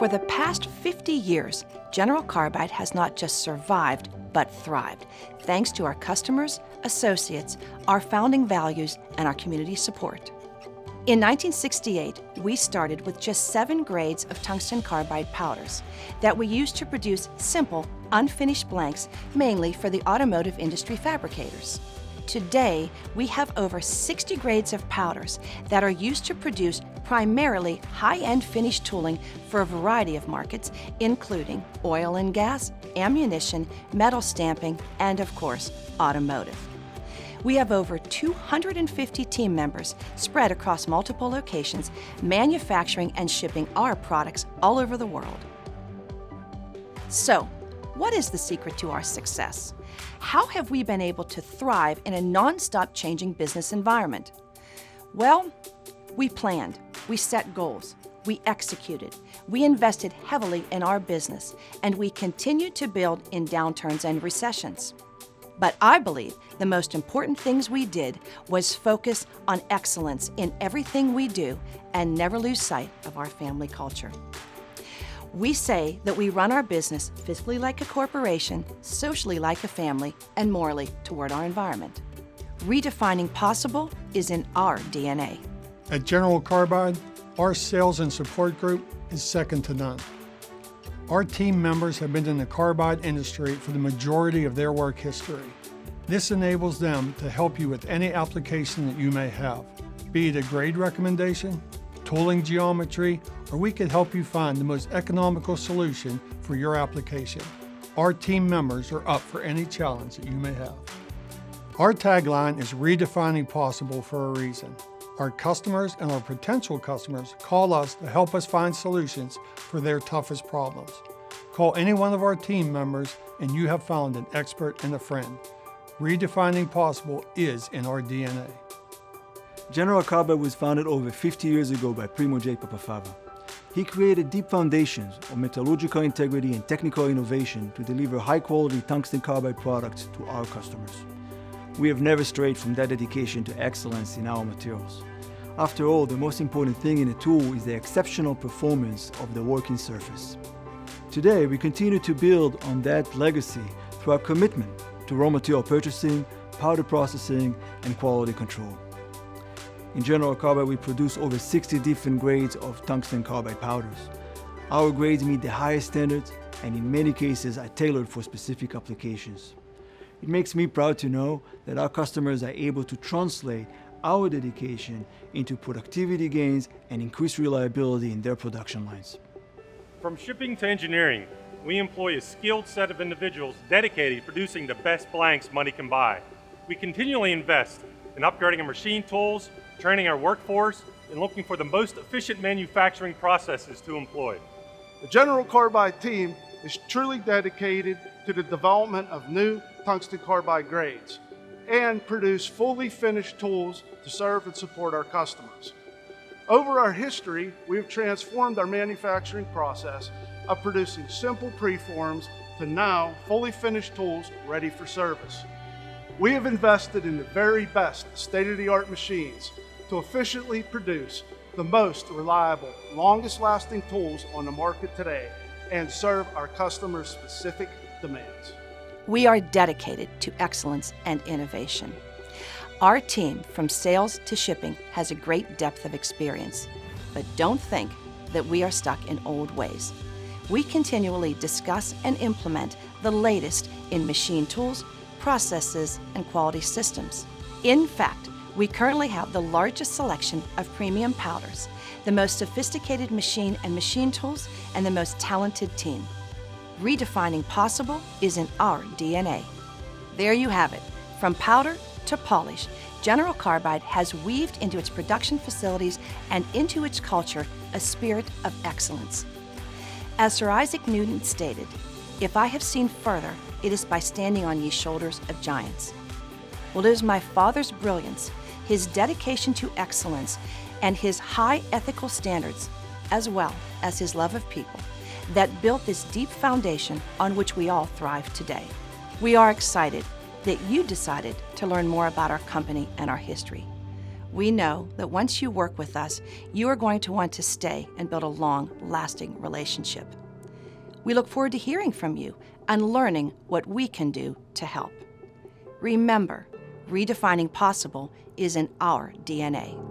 For the past 50 years, General Carbide has not just survived, but thrived, thanks to our customers, associates, our founding values, and our community support. In 1968, we started with just 7 grades of tungsten carbide powders that we used to produce simple, unfinished blanks, mainly for the automotive industry fabricators. Today, we have over 60 grades of powders that are used to produce primarily high-end finished tooling for a variety of markets, including oil and gas, ammunition, metal stamping, and of course, automotive. We have over 250 team members spread across multiple locations, manufacturing and shipping our products all over the world. So, what is the secret to our success? How have we been able to thrive in a non-stop changing business environment? Well, we planned, we set goals, we executed, we invested heavily in our business, and we continued to build in downturns and recessions. But I believe the most important things we did was focus on excellence in everything we do and never lose sight of our family culture. We say that we run our business fiscally like a corporation, socially like a family, and morally toward our environment. Redefining possible is in our DNA. At General Carbide, our sales and support group is second to none. Our team members have been in the carbide industry for the majority of their work history. This enables them to help you with any application that you may have, be it a grade recommendation, tooling geometry, or we could help you find the most economical solution for your application. Our team members are up for any challenge that you may have. Our tagline is redefining possible for a reason. Our customers and our potential customers call us to help us find solutions for their toughest problems. Call any one of our team members and you have found an expert and a friend. Redefining possible is in our DNA. General Carbide was founded over 50 years ago by Primo J. Pappafava. He created deep foundations of metallurgical integrity and technical innovation to deliver high-quality tungsten carbide products to our customers. We have never strayed from that dedication to excellence in our materials. After all, the most important thing in a tool is the exceptional performance of the working surface. Today, we continue to build on that legacy through our commitment to raw material purchasing, powder processing, and quality control. In General Carbide, we produce over 60 different grades of tungsten carbide powders. Our grades meet the highest standards and in many cases are tailored for specific applications. It makes me proud to know that our customers are able to translate our dedication into productivity gains and increased reliability in their production lines. From shipping to engineering, we employ a skilled set of individuals dedicated to producing the best blanks money can buy. We continually invest in upgrading our machine tools, training our workforce, and looking for the most efficient manufacturing processes to employ. The General Carbide team is truly dedicated to the development of new tungsten carbide grades and produce fully finished tools to serve and support our customers. Over our history, we have transformed our manufacturing process of producing simple preforms to now fully finished tools ready for service. We have invested in the very best state-of-the-art machines to efficiently produce the most reliable, longest-lasting tools on the market today and serve our customers' specific demands. We are dedicated to excellence and innovation. Our team, from sales to shipping, has a great depth of experience, but don't think that we are stuck in old ways. We continually discuss and implement the latest in machine tools, processes, and quality systems. In fact, we currently have the largest selection of premium powders, the most sophisticated machine and machine tools, and the most talented team. Redefining possible is in our DNA. There you have it. From powder to polish, General Carbide has weaved into its production facilities and into its culture a spirit of excellence. As Sir Isaac Newton stated, "If I have seen further, it is by standing on ye shoulders of giants." Well, it is my father's brilliance, his dedication to excellence, and his high ethical standards, as well as his love of people, that built this deep foundation on which we all thrive today. We are excited that you decided to learn more about our company and our history. We know that once you work with us, you are going to want to stay and build a long-lasting relationship. We look forward to hearing from you and learning what we can do to help. Remember, redefining possible is in our DNA.